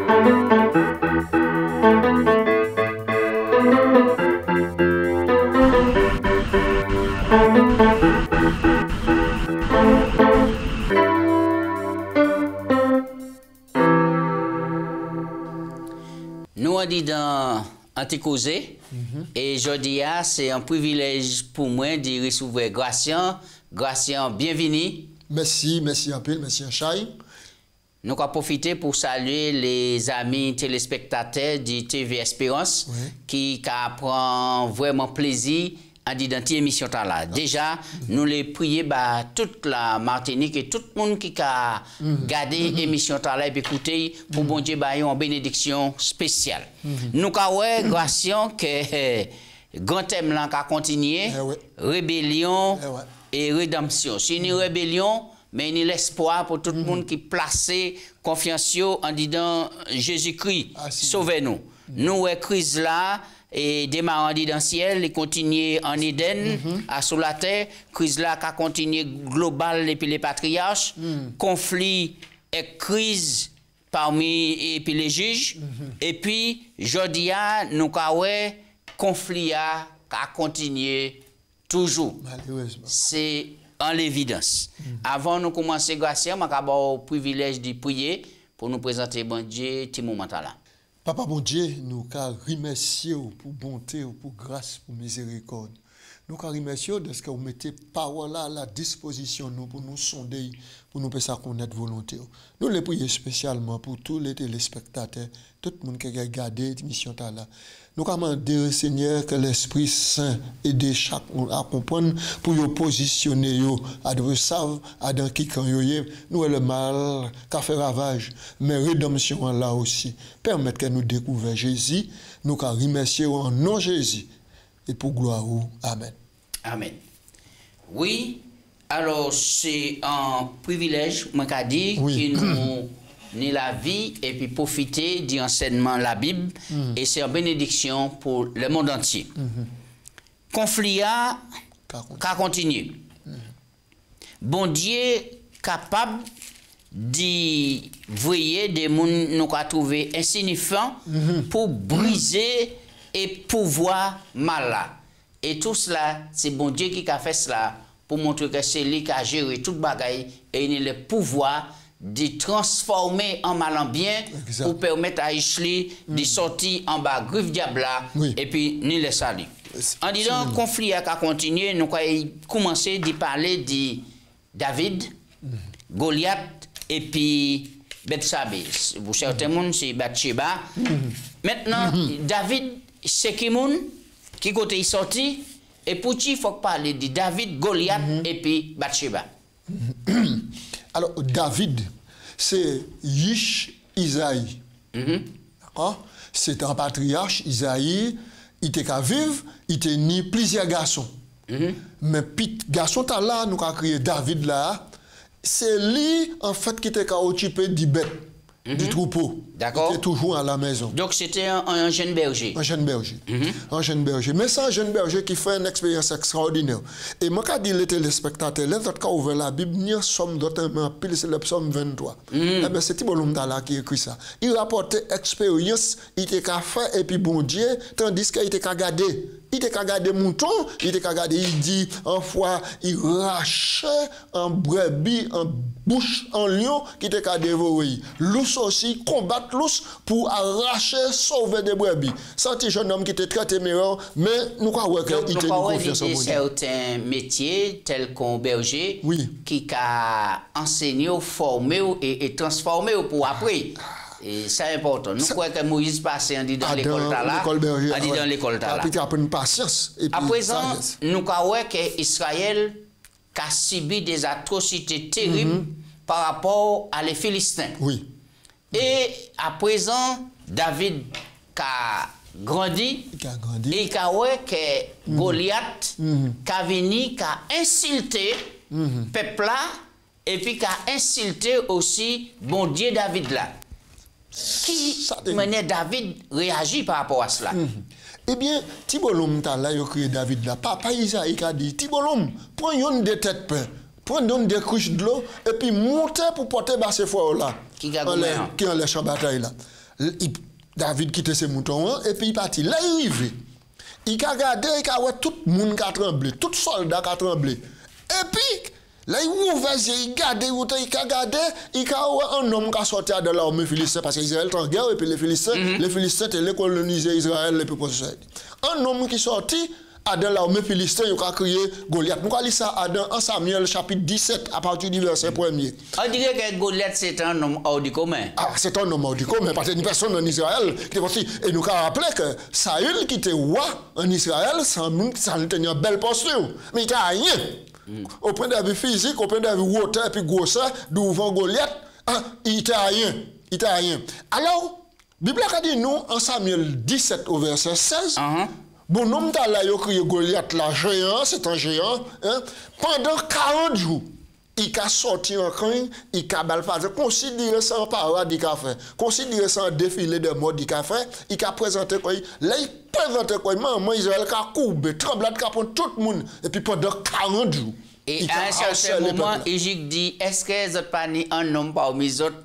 Nous on dit dans Anticausé et je dis c'est un privilège pour moi de recevoir Gratien. Gratien, bienvenue. Merci un peu, merci un chai. Nous allons profiter pour saluer les amis téléspectateurs du TV Espérance qui prennent vraiment plaisir à l'identité émission là. Déjà, nous les prions toute la Martinique et tout le monde qui a regardé l'émission là et écouté pour bon Dieu en bénédiction spéciale. Nous avons Gratien que grand thème là qui a continué, rébellion et rédemption. C'est une rébellion, mais il y a l'espoir pour tout le monde qui place confiance en disant Jésus-Christ, sauvez-nous. Nous, crise là, et démarrant dans le ciel, et continuer en Éden, à sur la terre, crise là qui a continué global et puis les patriarches, conflit et crise parmi et puis les juges, et puis, jeudi, nous avons conflit a continué toujours. C'est en l'évidence. Avant de commencer, Gratien, je vais le privilège de prier pour nous présenter bon Dieu, petit moment là. Papa bon Dieu, nous remercions pour bonté, pour grâce, pour miséricorde. Nous remercions de ce que vous mettez parole à la disposition nous pour nous sonder, pour nous faire connaître volonté. Nous les prions spécialement pour tous les téléspectateurs, tout le monde qui a regardé l'émission là. Nous demandons, Seigneur, que l'Esprit Saint aide chacun à comprendre pour nous positionner adversaire dans qui quand nous le mal qui fait ravage, mais rédemption là aussi. Permettre que nous découvrions Jésus, nous remercions en nom de Jésus et pour gloire. Amen. Amen. Oui, alors c'est un privilège, moi qu'a dit, que nous ni la vie et puis profiter de l'enseignement de la Bible et c'est une bénédiction pour le monde entier. Conflit a continué. Bon Dieu capable de voyer des gens nous a trouvé insignifiants pour briser et pouvoir mal là. Et tout cela, c'est bon Dieu qui a fait cela pour montrer que c'est lui qui a géré toute bagaille et il a le pouvoir de transformer en mal en bien pour permettre à Ishli de sortir en bas griffe diable et puis ni les salir. En disant le conflit a continué, nous avons commencé à parler de David, Goliath et puis Bethsabée. Pour certains monde c'est Bathsheba. Maintenant David c'est qui côté il sorti et pour qui il faut parler de David, Goliath et puis Bathsheba. Alors, David, c'est Yish Isaïe. D'accord? C'est un patriarche, Isaïe. Il était qu'à vivre, il était ni plusieurs garçons. Mais puis, garçon, là, nous avons créé David là. C'est lui, en fait, qui était qu'à occuper du bête, du troupeau. D'accord. Il était toujours à la maison. Donc, c'était un jeune berger. Un jeune berger. Un jeune berger. Mais c'est un jeune berger qui fait une expérience extraordinaire. Et moi, quand je dis les téléspectateurs, les autres qui ont ouvert la Bible, ni somme d'autres, mais pile c'est le psaume 23. Eh bien, c'est Thibault là qui écrit ça. Il rapportait expérience, il était qu'à faire, et puis bon Dieu, tandis qu'il était qu'à garder. Il était qu'à garder mouton, il était qu'à garder, il dit, en fois, il rachait un brebis, en bouche, en lion, qui était qu'à dévorer. L'ous aussi, combattre l'ous pour arracher, sauver des brebis. C'est un jeune homme qui était très téméraire, mais nous croyons qu'il était une confiance en Dieu. Certains métiers, tels qu'un berger, qui a enseigné, formé et transformé pour après. Et c'est important. Nous croyons que Moïse passait dans l'école là. Dans l'école là. Puis il a une patience. À présent, nous croyons qu'Israël a subi des atrocités terribles par rapport à les Philistins. Oui. Et à présent, David a grandi. Et il a vu que Goliath a venu, a insulté le peuple là. Et puis a insulté aussi bon Dieu David là. Qui menait David réagit par rapport à cela? Eh bien, Thibolom là, il a créé David là. Papa Isaïe a dit, Thibolom, prends une des têtes pain, prends des couches de l'eau, et puis montez pour porter ces fois là. Qui a les champs de bataille là. David quitte ses moutons et puis il partit. Là, il arrive. Il a regardé, il a vu tout le monde qui a tremblé, tout soldat qui a tremblé. Et puis, là, il ouvre les yeux, il regarde, il a regardé, il a vu un homme qui a sorti de l'armée philistin parce qu'Israël est en guerre et puis les Philistins, ils colonisé Israël et puis pour ça. Un homme qui est sorti dans l'armée philistin, il a crié Goliath. Nous allons lire ça dans 1 Samuel chapitre 17 à partir du verset 1er. On dirait que Goliath c'est un homme hors du commun. Ah, c'est un homme hors du commun parce qu'il y a une personne en Israël qui est partie. Et nous avons rappelé que Saül qui était roi en Israël, ça tenait une belle posture. Mais il n'y a rien. Au point de vue physique, au point de vue hauteur et puis grosseur, devant Goliath, il n'y a rien. Il n'y a rien. Alors, la Bible a dit nous, en Samuel 17 au verset 16, bon homme là, il a crié Goliath, là, géant, c'est un géant, hein, pendant 40 jours. Il a sorti en crainte, il a balfasé. Considérez ça en parade du café. Considérez ça en défilé de mode du café. Il a présenté quoi? Là, il présenté quoi? Maman Israël a courbé, tremblade, a pris tout le monde. Et puis pendant 40 jours. Et à un certain moment, Égypte dit, est-ce que vous n'avez pas un homme parmi les autres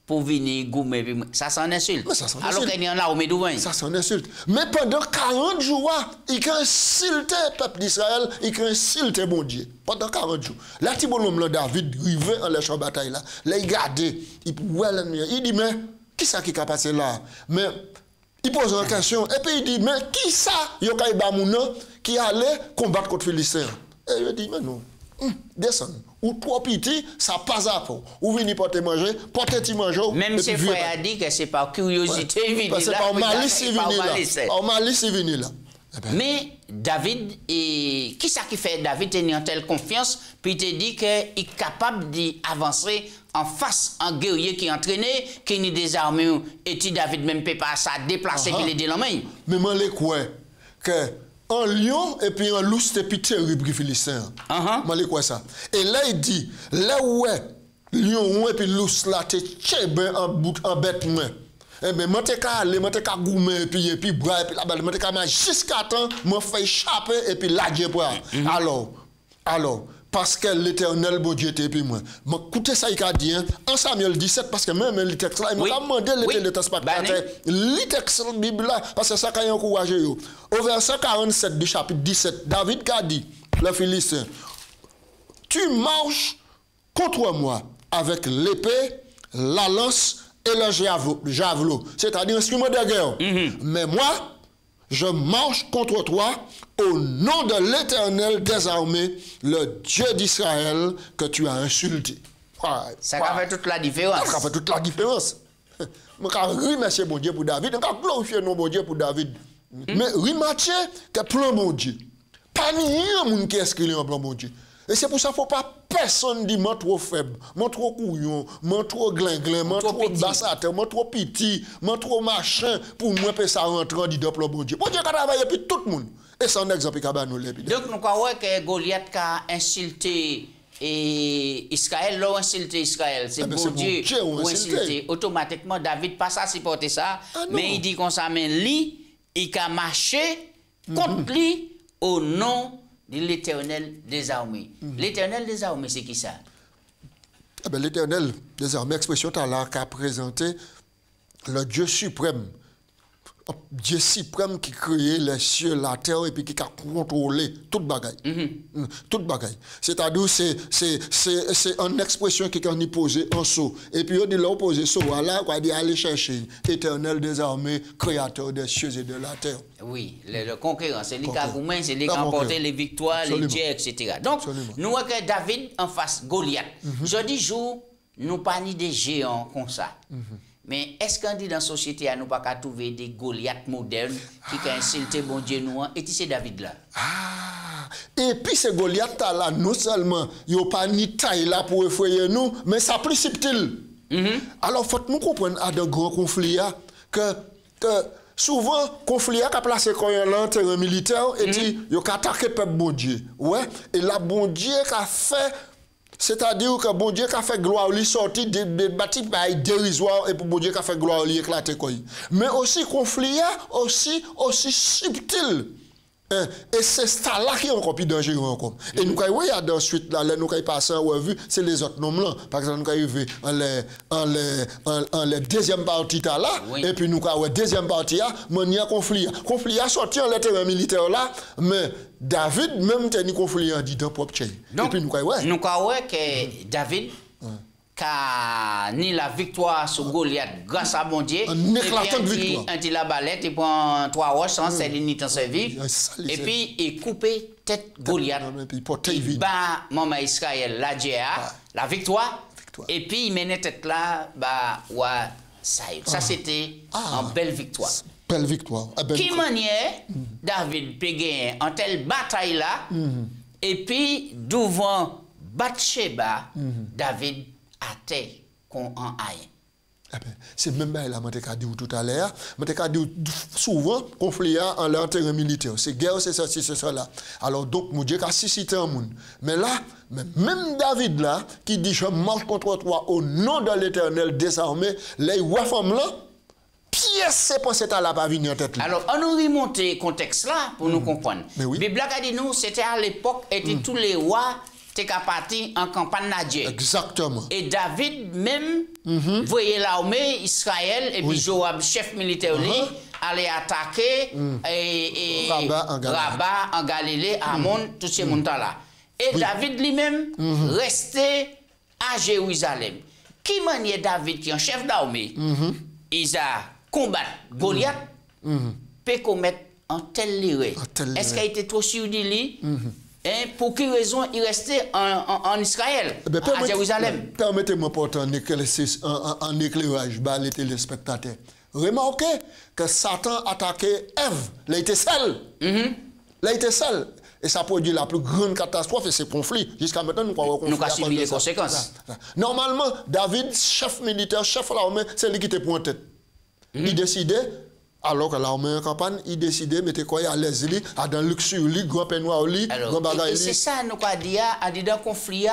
pour venir goumer? Ça s'en insulte. Alors qu'il y en a au Médouin. Ça s'en insulte. Mais pendant 40 jours, il a insulté le peuple d'Israël, il a insulté mon Dieu. Pendant 40 jours. Là, petit bonhomme David, arrivé en la bataille là, il regardait, il dit, mais qui ça qui a passé là? Mais il pose une question, et puis il dit, mais qui ça qui allait combattre contre les Philistins? Et il dit, mais non. Descend. Ou trop petit, ça passe à fond. Ou venir porter manger, porter manger. Même ses frères a dit que c'est par curiosité, il vient là. C'est par malice, il vient là. Par malice, il vient là. Mais David, qui ça qui fait David tenir en telle confiance, puis il te dit qu'il est capable d'avancer en face un guerrier qui est entraîné, qui n'est désarmé, et tu David même peut pas ça déplacer puis les dénommer. Mais moi, je crois que un lion et puis un loup, c'était plus terrible que Philistin. Moi, je crois ça. Et là, il dit, là où est lion et puis loup, là, t'es tchébé en bête main. Eh bien, moi, t'es qu'à aller, moi, t'es qu'à goumer, et puis bras, et puis la balle, moi, t'es qu'à manger jusqu'à temps, moi, fait échapper, et puis là, j'ai pas. Alors, parce que l'Éternel, bon Dieu, était puis moi. Mais écoutez ça, il a dit, en Samuel 17, parce que même le texte là, il m'a demandé le texte le texte de la Bible là, parce que ça a encouragé. Au verset 47 du chapitre 17, David a dit, le Philistin, tu marches contre moi avec l'épée, la lance et le javelot, c'est-à-dire instrument de guerre. Mais moi, je marche contre toi au nom de l'Éternel des armées, le Dieu d'Israël que tu as insulté. Ça fait toute la différence. Ça fait toute la différence. Je remercie mon Dieu pour David, je glorifier mon Dieu pour David. Mais remarquez que plan mon Dieu. Pas ni un monde qui est inscrit en plan mon Dieu. Et c'est pour ça qu'il ne faut pas personne dire moi trop faible, moi trop couillon, moi trop glinglin, moi trop bassateur, moi trop petit, moi trop machin, pour moi que ça rentre dans le plan bon Dieu. Bon Dieu a travaillé pour tout le monde. Et c'est un exemple qui a nous les. Donc nous croyons que Goliath a insulté Israël, l'a insulté Israël. C'est bon Dieu qui a insulté. Automatiquement, David passe à supporter ça, mais il dit qu'on s'amène lui, il a marché contre lui au nom de l'Éternel des armées. L'Éternel des armées, c'est qui ça? L'Éternel des armées, expression là qu'a présenté le Dieu suprême. Dieu suprême qui créé les cieux, la terre et puis qui a contrôlé toute bagaille. Toute bagaille. C'est-à-dire c'est une expression qui a posé en saut. Et puis on dit là opposé saut, là on dit aller chercher Éternel des armées, créateur des cieux et de la terre. Oui, le conquérant, c'est lui qui a goumé, c'est lui qui a emporté les victoires, les dieux, etc. Donc, nous voyons que David en face Goliath. Je dis jour, nous pas ni des géants comme ça. Mais est-ce qu'on dit dans la société, nous pas qu'à trouver des Goliath modernes qui ont insulté bon Dieu nous, et c'est David là? Et puis ce Goliath là, non seulement, il n'y a pas ni taille là pour effrayer nous, mais ça plus subtil. Alors, il faut que nous comprenions à de grands conflits que souvent, conflit a placé un terrain militaire et dit, il a attaqué le peuple bon Dieu. Ouais, et là, bon Dieu a fait. C'est-à-dire que bon Dieu a fait gloire lui sortir des bâtiments dérisoires et pour bon Dieu a fait gloire lui éclater quoi. Mais aussi conflit aussi subtil Et c'est ça là qui est encore plus dangereux encore. Et nous, quand on regarde ensuite, là, nous, quand on passe en revue, c'est les autres noms là. Par exemple, nous, quand on en les deuxième partie là, et puis nous, quand on deuxième partie là, il y a conflit. Conflit a sorti en terrain militaire là, mais David, même tenu conflit en dit dans propre chaîne. Et puis nous, quand nous, que David, car ni la victoire sur Goliath grâce à mon Dieu, une éclatante victoire. Un la balette, il prend 3 roches sans celle ni t'en servir, et puis il coupe tête Goliath. Il bat maman Israël, la victoire, et puis il menait tête là, ouais, ça c'était une belle victoire. Belle victoire. Qui manière David peut gagner en telle bataille là, et puis devant Bathsheba, David a été qu'on en aille. C'est même là, je dit tout à l'heure, je dit souvent, conflit en leur terrain militaire. C'est guerre, c'est ça, c'est cela. Alors donc, mon Dieu a suscité un monde. Mais là, même David là, qui dit, je marche contre toi au nom de l'Éternel désarmé, les rois femmes là, pièce c'est pour cette là pas venir en tête là. Alors, on nous remonte le contexte là pour nous comprendre. Mais oui. Bible a dit nous, c'était à l'époque, étaient tous les rois t'es parti en campagne Nadje. Exactement. Et David même voyait l'armée Israël et puis Joab, chef militaire, allait attaquer Rabat en Galilée, Amon, tous ces montagnes là. Et David lui-même restait à Jérusalem. Qui maniait David qui est un chef d'armée? Il a combattu Goliath, peut commettre en tel liré. Est-ce qu'il a été trop sûr de lui? Pour quelle raison il restait en Israël, à Jérusalem? Permettez-moi porter un éclairage par les téléspectateurs. Remarquez que Satan attaquait Ève. Il était seul. Il était seul. Et ça produit la plus grande catastrophe et ces conflits. Jusqu'à maintenant, nous avons subi les conséquences. Normalement, David, chef militaire, chef de l'armée, c'est lui qui était pour en tête. Il décidait. Alors que l'armée en campagne, il décidait de mettre quoi à l'aise, dans le luxe, grand peignoir, grand bagage. Et c'est ça, nous avons dit, dans le conflit,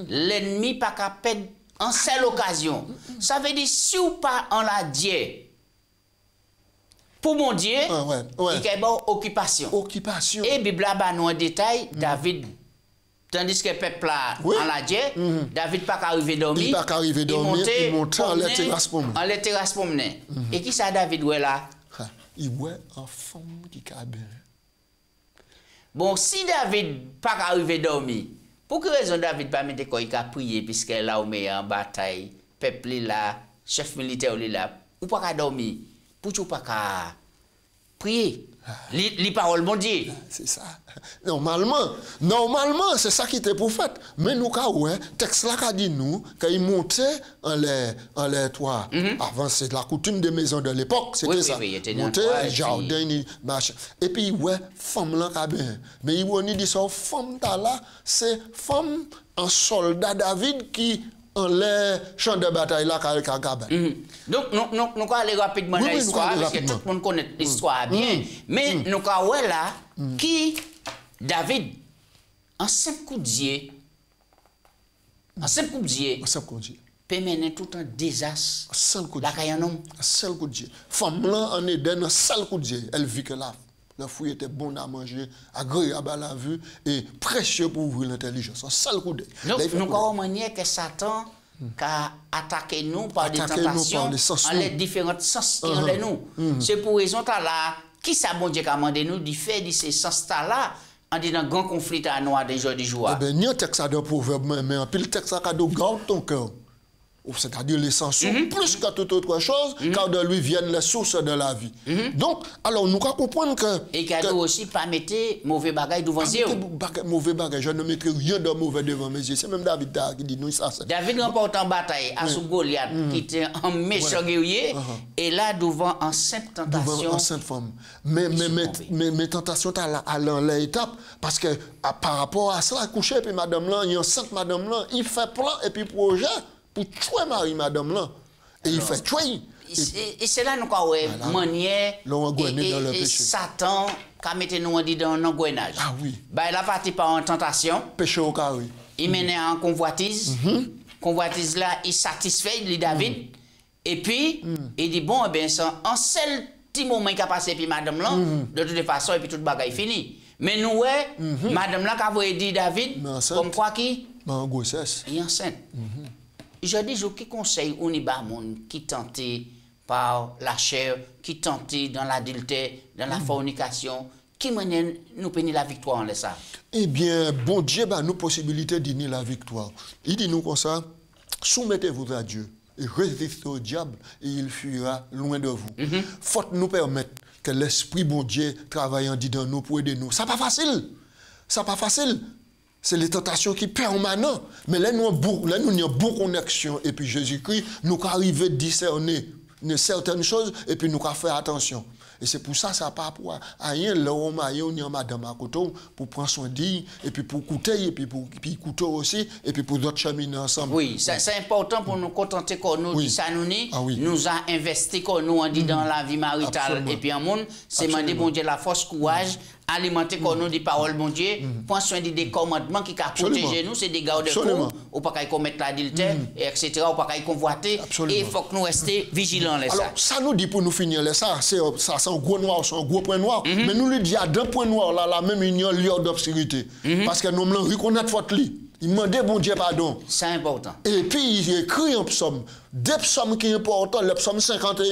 l'ennemi n'a pas perdre en seule occasion. Ça veut dire, si ou pas en la Dieu, pour mon Dieu, il y a une occupation. Occupation. Et Bible a nous en détail, David, tandis que le peuple là, en la Dieu, David n'a pas arrivé dormir. Il n'a pas arrivé dormir, il montait en les terrasses promenées. En les terrasses promenées. Et qui ça, David, ouais là? Il voit un femme qui a bien. Bon, si David pas arrivé dormir, pour quelle raison David pas mettre quoi il a prié puisque l'armée en bataille, peuple là, chef militaire là, ou pas dormir, pour tu pas prier. Les paroles mon Dieu. C'est ça. Normalement, c'est ça qui était pour fait. Mais nous, texte là qu'a dit nous, qu'il montait en les toits. Avant, c'est la coutume des maisons de l'époque. C'était ça. Monter, jardin, machin. Et puis, femme là qu'a bien. Mais il dit ça, femme là, c'est femme, un soldat David qui en les champs de bataille là qu'a Donc, nous allons aller rapidement dans l'histoire, parce que tout le monde connaît l'histoire bien. Mais nous allons là, qui, David, en 5 coups d'yeux, peut mener tout un désastre. La cayanom. Un seul coup d'yeux. Femme là, en Éden, un seul coup d'yeux. Elle vit que là. La fouille était bonne à manger, agréable à la vue et précieux pour ouvrir l'intelligence. Un seul coup d'œil. Donc, nous avons manière que Satan a attaqué nous par des tentations en les différents sens qui ont les nous. C'est pour raison là, qui ça bon Dieu a demandé nous de faire de ces sens-là en disant grand conflit à nous des jours du jour. Eh bien, il y a un texte de proverbe, mais un pile texte à garde ton cœur. C'est-à-dire l'essence, plus que toute autre chose, car de lui viennent les sources de la vie. Donc, alors, nous comprenons que... Et cadeau aussi, pas mettre mauvais bagages devant ses yeux. Mauvais bagages, je ne mettrai rien de mauvais devant mes yeux. C'est même David qui dit nous ça. David remporte en bataille à sous Goliath, qui était un méchant guerrier, et là, devant en sainte tentation. Devant en sainte femme. Mais tentations à l'étape, parce que par rapport à cela, coucher, puis madame là, il y a une sainte madame là, il fait plan et puis projet. Pour tuer Marie, madame là. Et il fait tuer. Et c'est là nous avons manière et Satan qui a mis nous dans l'engouenage. Ah oui. Il a parti par une tentation. Péché au carré. Il menait en convoitise. Convoitise là, il satisfait David. Et puis, il dit bon, eh bien, en seul petit moment qui a passé puis madame là, de toute façon et puis toute bagaille fini. Mais nous madame là qu'a voulu dire David comme quoi qui en grossesse. est enceinte. Je dis je qui conseille on y ba monde qui tenté par la chair, qui tenté dans l'adultère, dans la fornication, qui mène nous pénir la victoire en ça. Eh bien, bon Dieu bah nous possibilité de la victoire. Il dit nous comme ça, soumettez-vous à Dieu et résistez au diable et il fuira loin de vous. Faut nous permettre que l'esprit bon Dieu travaille en dedans nous pour aider nous. Ça pas facile. Ça pas facile. C'est les tentations qui permanentes. Mais là nous avons beaucoup connexion et puis Jésus-Christ nous arrive à discerner certaines choses et puis nous faire attention. Et c'est pour ça, ça n'a pas pour rien, l'homme, on a madame à côté, pour prendre soin d'elle, et puis pour coûter, et puis pour coûter aussi, et puis pour d'autres cheminer ensemble. Oui, c'est important pour nous contenter qu'on nous dit ça nous a investi qu'on nous en dit dans la vie maritale et puis en monde, c'est demander bon Dieu la force, courage, alimenter qu'on nous dit paroles bon Dieu, prendre soin des commandements qui ont protégé nous, c'est des gardes coups, ou pas qu'on commettre l'adultère, etc., ou pas qu'on convoiter, et il faut que nous restions vigilants. Alors, ça nous dit pour nous finir, ça, c'est un gros noir, c'est un gros point noir, mais nous lui disons, à deux points noirs, là, même il y a un lieu d'obscurité, parce que nous reconnaissons faute li. Il m'a dit bon Dieu pardon. C'est important. Et puis il écrit un psaume. Des psaumes qui sont importants, le psaume 51,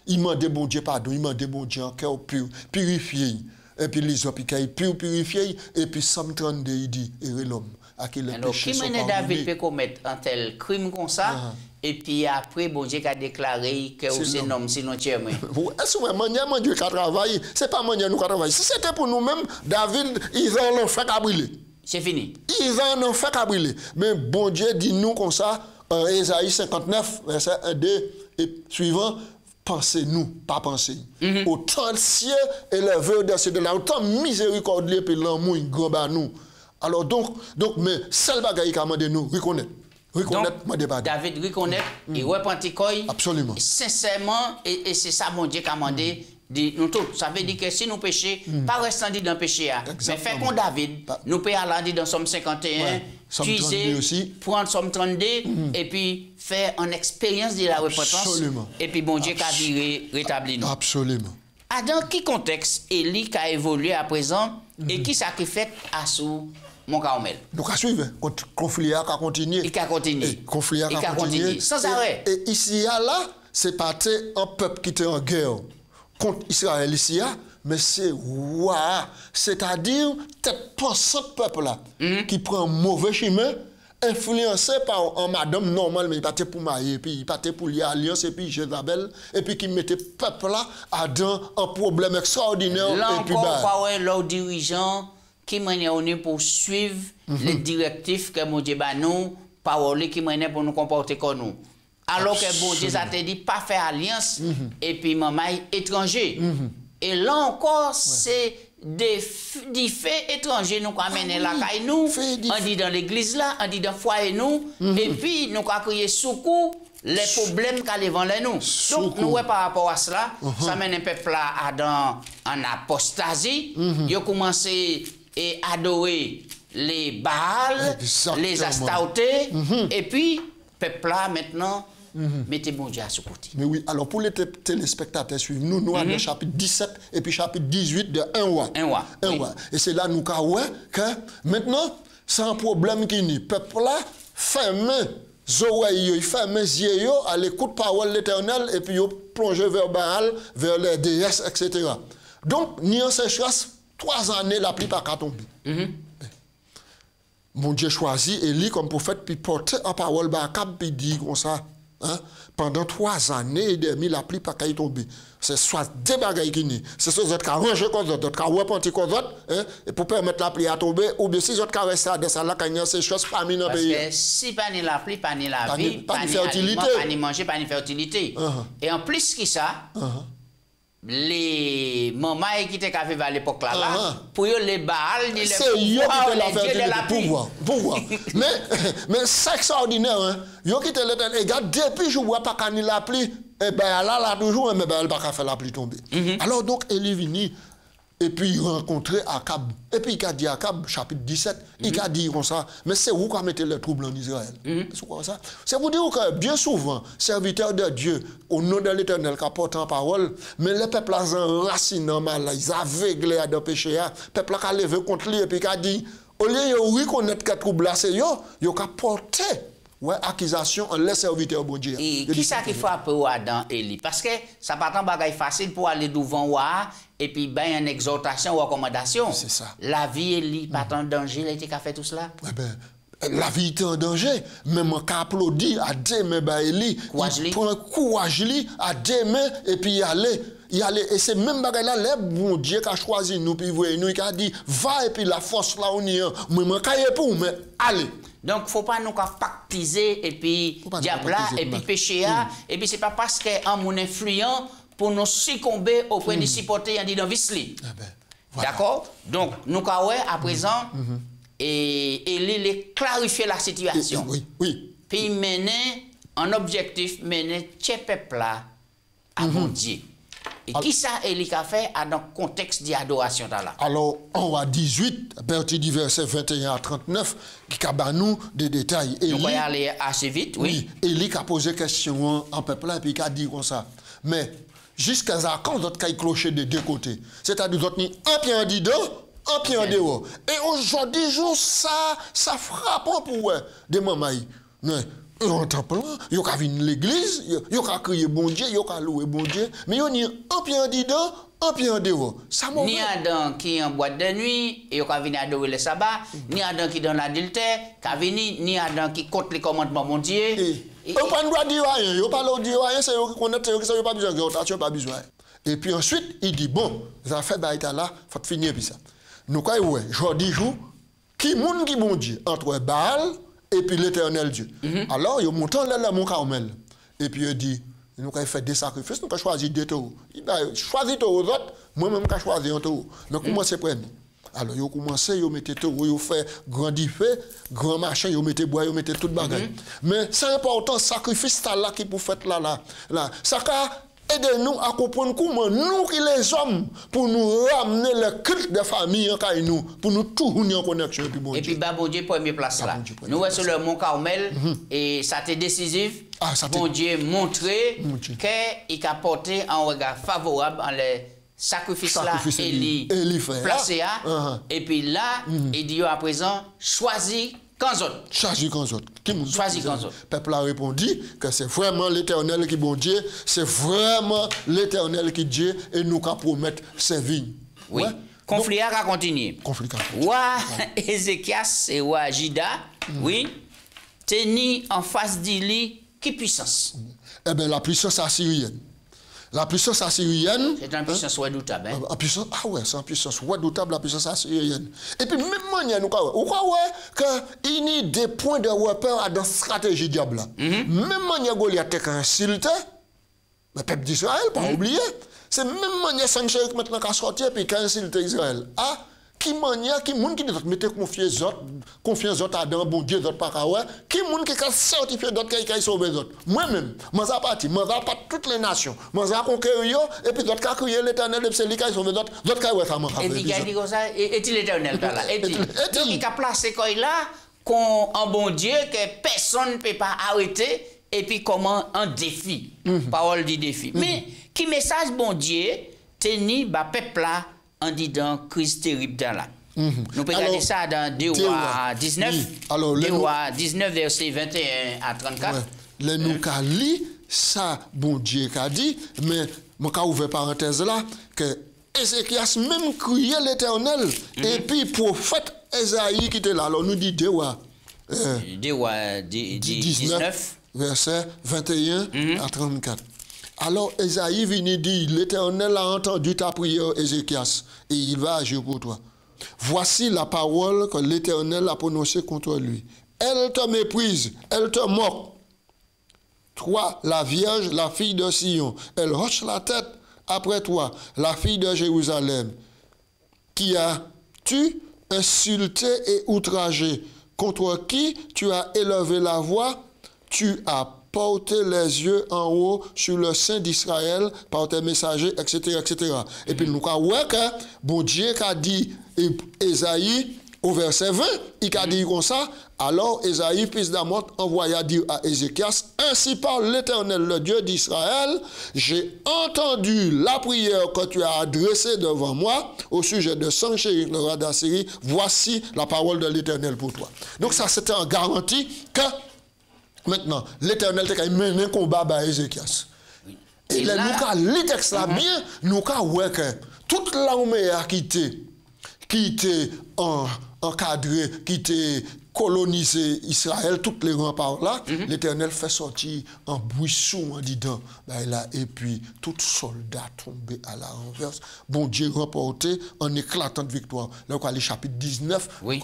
il m'a dit bon Dieu pardon, il m'a dit bon Dieu en cœur pur, purifié. Et puis les hommes qui pur, purifié. Et puis psaume 32, il dit, et l'homme, à qui les péchés sont pardonnés. Alors, qui David peut commettre un tel crime comme ça, et puis après, bon Dieu a déclaré que c'est un homme, c'est notre tiers. Est-ce que Dieu qui travaille, c'est pas moi nous qui travaille. Si c'était pour nous-mêmes, David, ils en ont fait qu'à brûler. C'est fini. Ils en ont fait qu'à brûler. Mais bon Dieu dit nous comme ça, en Ésaïe 59, verset 1, 2 et suivant, pensez-nous, pas pensez. Autant le ciel élevé au-dessus de là, autant miséricordieux et l'amour grand bas nous. Alors donc mais seul bagaille qui a demandé nous, reconnaître. Donc, David reconnaît, il repentit absolument. Sincèrement, et c'est ça mon Dieu qui a demandé. Nous tous, ça veut dire que si nous péchons, pas rester dans le péché, mais fait comme David, nous pouvons aller dans Somme 51, puiser, prendre Somme 32, et puis faire une expérience de la repentance. Absolument. Et puis bon Dieu qui a viré, rétabli nous. Absolument. Dans quel contexte Élie qui a évolué à présent et qui s'est fait à sous mon Carmel? Donc à suivre, le conflit a continué. Il a continué. Le conflit a continué. Sans arrêt. Et ici, là, c'est parti un peuple qui était en guerre contre Israël ici, mais c'est c'est-à-dire peut-être pas ce peuple-là qui prend un mauvais chemin, influencé par un madame normale, mais il partait pour marier, puis il partait pour lier alliance, et puis Jézabel, et puis qui mettait peuple-là dans un problème extraordinaire. Là et puis encore, leurs dirigeants qui mènent pour suivre les directives que mon Dieu nous, paroles qui mènent pour nous comporter comme nous. Alors que bon Dieu a dit pas faire alliance et puis maman étranger. Et là encore, c'est des faits étrangers nous amènent la caille nous, on dit dans l'église là, on dit dans le foyer nous, et puis nous avons créé secours les problèmes qu'elle devant nous. Donc nous par rapport à cela, ça mène un peuple là dans en apostasie, ils ont commencé à adorer les Baals, les Astartés, et puis peuple là maintenant mettez bon Dieu à ce côté. Mais oui, alors pour les téléspectateurs suivent nous dans le chapitre 17 et puis chapitre 18 de 1 roi. Et c'est là nous voyons que maintenant c'est un problème qui n'est peuple là ferme oreilles, il ferme les yeux à l'écoute parole de l'Éternel et puis il plonge vers Baal, vers les déesses, etc. Donc ni en sécheresse 3 années la pluie pas tomber. Mon Dieu choisit Élie comme prophète puis porter en parole Bakab puis dit comme ça. Pendant 3 années et demie, la pluie pas tomber. C'est soit des bagailles qui n'y. C'est soit d'autres qui arrangent comme d'autres qui repentent comme d'autres, et pour permettre la pluie à tomber, ou bien si d'autres qui restent à descendre là, quand il y a ces choses parmi nos pays. Parce que si pas ni la pluie, pas ni la vie, pas ni fertilité, pas ni manger, pas ni fertilité. Et en plus que ça, les mamans qui étaient café à l'époque là, pour eux les Baals, les pouvoir. Mais c'est extraordinaire, yo qui te l'éternel, et regarde depuis je vois pas quand il la pluie, et ben là toujours mais ben elle pas faire la pluie tomber. Alors donc Élie vini et puis il rencontrait Akab. Et puis il a dit Akab, chapitre 17, il a dit comme ça, mais c'est où qu'on mettait les troubles en Israël. C'est quoi ça? C'est pour dire que bien souvent, serviteurs de Dieu, au nom de l'Éternel, qui apportent en parole, mais les peuples enracinés dans mal, ils aveuglés à des péchés, les peuples qui levé contre lui et puis qui a dit, au lieu de reconnaître que trouble là, c'est eux, ils ont porté. Ouais, accusation en les serviteurs bon Dieu. Et qui ça qui frappe Adam et Élie? Parce que ça pas tant bagaille facile pour aller devant Wa et puis ben une exhortation ou recommandation. C'est ça. La vie Élie pas en danger, il a été qu'à faire tout cela. Eh ben, la vie était en danger, mais moi qui applaudis à deux mains bah Élie, il prend courage à deux mains et puis il allait. Et c'est même bagaille là, le bon Dieu qui a choisi nous, puis nous, qui a dit, va et puis la force là on y est. Moi, je pour mais allez. Donc, il ne faut pas nous pactiser et puis diable et puis péché. Et puis, ce n'est pas parce qu'un mon influent pour nous succomber auprès des supporters en disant Visli. Voilà. D'accord? Donc, nous avons à présent, et il clarifier la situation. Oui. Puis, mener un objectif, mener ce peuple là à mon Dieu. Et qui ça, Élie a fait dans le contexte d'adoration là? Alors, on va 18, à partir du verset 21 à 39, qui a nous des détails. Nous allons aller assez vite, oui. Élie a posé question en peuple là, et puis il a dit comme ça. Mais jusqu'à quand d'autres qui cloché de deux côtés? C'est-à-dire, d'autres ni un pied en dedans, un pied en dehors. Et aujourd'hui, ça frappe pour des mamans. Ils ont temple, ils ont venir l'église, ils ont crié bon Dieu, ils ont loué bon Dieu, mais ils ont un pied en dedans, un pied en dehors. Ni Adam qui est en boîte de nuit, ils ont venir adorer le sabbat, ni Adam qui donne l'adultère, ni Adam qui compte les commandements mon Dieu. Ils n'ont pas le droit de dire rien, ils n'ont pas le droit de dire rien, c'est eux qui connaissent, ils n'ont pas besoin de pas besoin. Et puis ensuite, il dit, bon, vous avez fait baïta là, il faut finir puis ça. Nous, quand ouais, aujourd'hui, qui moun qui bon Dieu, entre Baal et puis l'Éternel Dieu. Alors, il monte là, mon Carmel. Et puis, il dit, nous avons fait des sacrifices, nous avons choisi deux taureaux. Il a choisi taureaux autres, moi-même, j'ai choisi un taureau. Mais comment c'est prendre? Alors, ils ont commencé, ils ont mis taureaux, ils ont fait grand diffé, grand machin, ils ont mis bois, ils ont mis tout le bagage. Mais c'est important, sacrifice là qui pour faire là. Ça aidez-nous à comprendre comment nous, qui les hommes, pour nous ramener le culte de famille en nous, pour nous tout unir en connexion. Et puis, bon Dieu, première place là. Nous sommes sur le Mont Carmel et ça a été décisif. Bon Dieu montré qu'il a porté un regard favorable en les sacrifices là, Élie placé. Et puis là, il dit à présent, choisis. Choisis quand autres. Choisis quand autres. Le peuple a répondu que c'est vraiment l'Éternel qui bon Dieu, c'est vraiment l'Éternel qui Dieu et nous qui promettre ses vignes. Oui. Conflit a continué. Roi Ézéchias et roi Juda, oui, tenu en face d'Élie, qui puissance? Eh bien, la puissance assyrienne. La puissance assyrienne. C'est une puissance redoutable. C'est une puissance redoutable, la puissance assyrienne. Et puis, même manière, nous croyons qu'il y a des points de repère dans la stratégie diable. Même manière, Goliath est insulté, le peuple d'Israël, pas oublier. C'est même manière, Sancheric maintenant qui a sorti et qui a insulté Israël. Qui manière, qui moun qui doit mettre confiance dans bon Dieu, d'autres pas qui moun qui a certifié d'autres qui a sauvé d'autres. Moi-même, moi j'ai parti, moi j'ai pas toutes les nations, moi j'ai conquéri et puis d'autres qui a crié l'Éternel, et c'est lui qui a sauvé d'autres qui a ça m'a fait. Et il a dit comme ça, et l'Éternel là. Donc il a placé quoi là, un bon Dieu que personne ne peut pas arrêter et puis comment un défi, parole du défi. Mais qui message bon Dieu tenu ba peuple là en disant crise terrible dans là. Nous pouvons regarder ça dans 2 Rois 19. Alors, 2 Rois 19, verset 21 à 34. Les nous lit ça, bon Dieu a dit, mais je vais ouvrir parenthèse là, que Ézéchias même criait l'Éternel, et puis prophète Esaïe qui était là. Alors nous dit 2 Rois 19, verset 21 à 34. Alors Esaïe vient dire, l'Éternel a entendu ta prière, Ézéchias, et il va agir pour toi. Voici la parole que l'Éternel a prononcée contre lui. Elle te méprise, elle te moque. Toi, la Vierge, la fille de Sion, elle hoche la tête après toi, la fille de Jérusalem, qui as-tu insulté et outragé, contre qui tu as élevé la voix, tu as porter les yeux en haut sur le sein d'Israël par tes messagers, etc., etc. Et puis nous avons vu que bon Dieu a dit Ésaïe au verset 20, il a dit comme ça, alors Ésaïe, fils d'Amoth, envoya dire à Ézéchias, ainsi parle l'Éternel, le Dieu d'Israël, j'ai entendu la prière que tu as adressée devant moi au sujet de Sanchériv, le roi d'Assyrie, voici la parole de l'Éternel pour toi. Donc ça, c'était en garantie que maintenant, l'Éternel a mené un combat à Ézéchias. Et là, nous avons lu le texte là bien, nous avons vu que toute l'armée a quitté, qui était encadré, qui était colonisé Israël, toutes les remparts là, l'Éternel fait sortir un buisson en dedans. Et puis, tout soldat tombé à la renverse. Bon Dieu remporté en éclatante victoire. Là, on a le chapitre 19. Oui.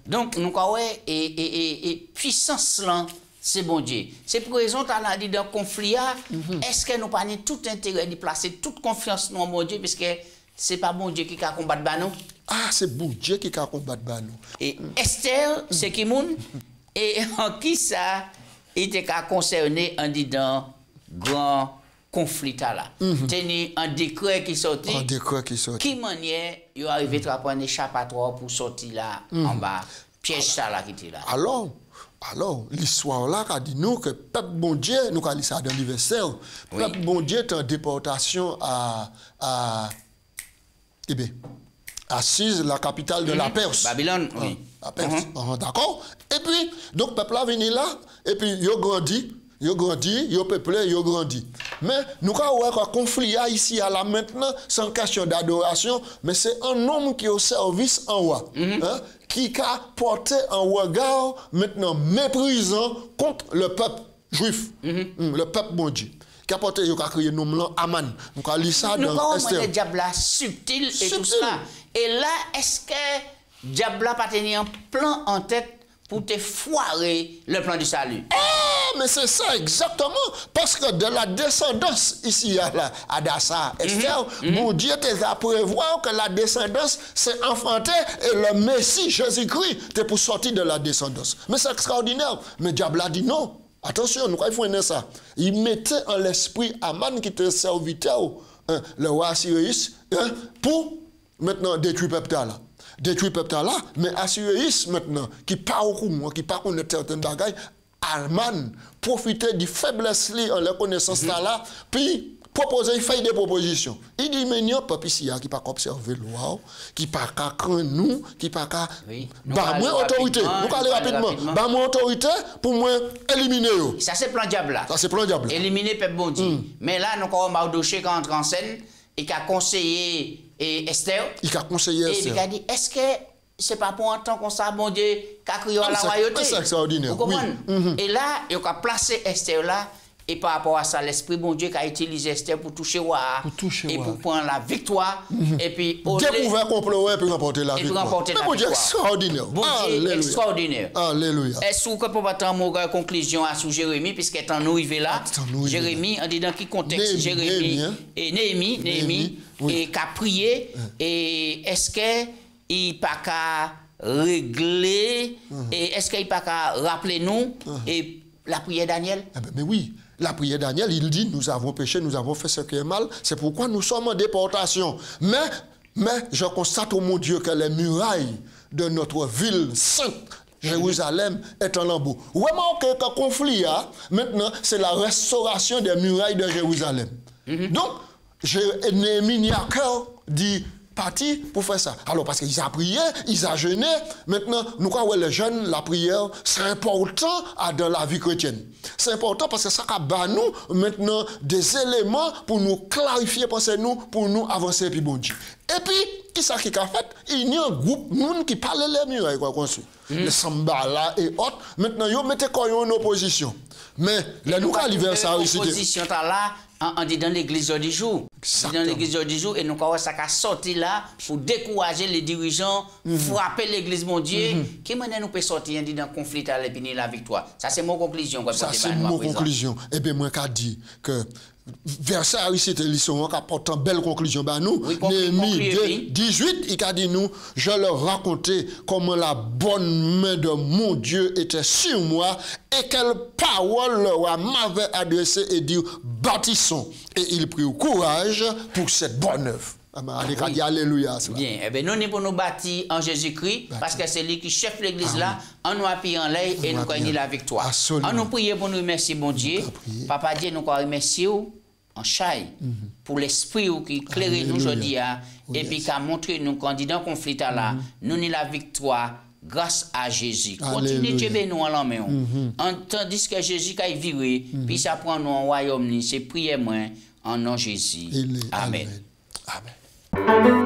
Donc, nous avons et puissance là. C'est bon Dieu. C'est pour raison qu'on a dit dans le conflit, est-ce que nous n'avons pas tout intérêt de placer toute confiance dans mon Dieu, puisque ce n'est pas bon Dieu qui a combattu nous. Ah, c'est bon Dieu qui a combattu nous. Et Esther, c'est qui moun? Et en qui ça était concerné en disant grand conflit là. Tenu un décret qui sortit. Un décret qui sortit. Qui manière, il arrivé à prendre un échappatoire pour sortir là en bas. Piège ça là qui était là. Alors, l'histoire là a dit nous que peuple bon Dieu, nous avons dit ça dans l'universel, peuple bon Dieu est en déportation à Assise, la capitale de la Perse. Babylone, oui. La Perse, d'accord. Et puis, donc, peuple là venu là, et puis, il a grandi, il a peuplé, il a grandi. Mais nous avons un conflit ici à la maintenant, sans question d'adoration, mais c'est un homme qui est au service en roi. Qui a porté un regard maintenant méprisant contre le peuple juif, le peuple bon Dieu. Qui a porté, il a créé nom là, Aman. Donc, on a lu ça dans Esther. Le diable subtil et tout ça. Et là, est-ce que diable n'a pas tenu un plan en tête pour te foirer le plan du salut? Ah, mais c'est ça exactement. Parce que de la descendance ici à Adassa, Esther, mon Dieu t'a prévoir que la descendance s'est enfantée et le Messie, Jésus-Christ, t'es pour sortir de la descendance. Mais c'est extraordinaire. Mais diable a dit non. Attention, nous avons ça. Il mettait en l'esprit Aman qui était serviteur, le roi Assyrius, pour maintenant détruire le peuple là. Détruire le peuple là, mais Assyrius maintenant, qui part au courant, qui part connaître certaines bagailles, Aman profitait de faiblesse en la connaissance là, puis proposer, il fait des propositions. Il dit, mais il y a un peuple ici qui n'a pas observé la loi, qui n'a pas craindre nous, qui n'a pas bah, moi autorité. Nous allons rapidement. Bah, moi autorité pour moi éliminer. Ça, c'est plan diable là. Ça, c'est plan diable. Éliminer peuple bon Dieu. Mais là, nous avons Mardoché qui entre en scène et qui a conseillé Esther. Il a conseillé Esther. Et il a dit, est-ce que c'est pas pour un temps qu'on s'est bon Dieu qui a créé la royauté? C'est extraordinaire. Vous comprenez? Et là, il a placé Esther là. Et par rapport à ça, l'Esprit bon Dieu qui a utilisé Esther pour toucher Roi. Et pour prendre la victoire. Et puis, découvert complot et puis remporter la victoire. Mais bon Dieu, extraordinaire. Bon Dieu, extraordinaire. Alléluia. Est-ce que pour pas une conclusion à sous Jérémie, puisqu'étant nous arrivé là, Jérémie, en disant qui contexte Jérémie et Néhémie, et qui a prié, et est-ce qu'il n'a pas qu'à régler, et est-ce qu'il n'a pas qu'à rappeler nous, et la prière Daniel? Mais oui. La prière Daniel, il dit, nous avons péché, nous avons fait ce qui est mal, c'est pourquoi nous sommes en déportation. Mais je constate, oh mon Dieu, que les murailles de notre ville sainte, Jérusalem, est en lambeaux. Remarquez que le conflit, maintenant, c'est la restauration des murailles de Jérusalem. Donc, Néhémie n'y a cœur dit, parti pour faire ça. Alors, parce qu'ils ont prié, ils ont jeûné. Maintenant, nous croyons que les jeunes, la prière, c'est important dans la vie chrétienne. C'est important parce que ça a nous maintenant des éléments pour nous clarifier, penser nous, pour nous avancer puis bon Dieu. Et puis, qui ça qui a fait? Il y a un groupe monde qui parle les murailles quoi construit. Les Sambala et autres. Maintenant, ils mettent quoi en opposition. Mais les nous arrivons à ça aussi. L'opposition là, on dit dans l'église du jour. Dans l'église du jour, et nous avons ça qui a sorti là pour décourager les dirigeants, frapper l'église, mon Dieu. Qui maintenant nous peut sortir dans le conflit à l'épine la victoire? Ça, c'est mon conclusion. Ça, c'est mon conclusion. Et bien, moi, je dis que verset c'était l'histoire qui apporte une belle conclusion. Bah nous, Oui, Néhémie 18, il a dit nous, je leur racontais comment la bonne main de mon Dieu était sur moi et quelle parole leur m'avait adressé et dit bâtissons. Et il prit courage pour cette bonne œuvre. Oui. Alléluia. Bien, eh bien, nous sommes pour nous bâtir en Jésus-Christ parce que c'est lui qui chef l'église là, on nous appuie en l'air et nous gagnons la victoire. On nous prie pour nous remercier, bon Dieu. Papa Dieu, nous remercie en chai pour l'esprit qui éclaire nous aujourd'hui et puis qui a montré nous candidats conflit là, nous avons la victoire grâce à Jésus. Continuez de tuer nous en la main. Tandis que Jésus a viré, puis ça prend nous en royaume, c'est prier moi en nom de Jésus. Amen. Amen. Amen.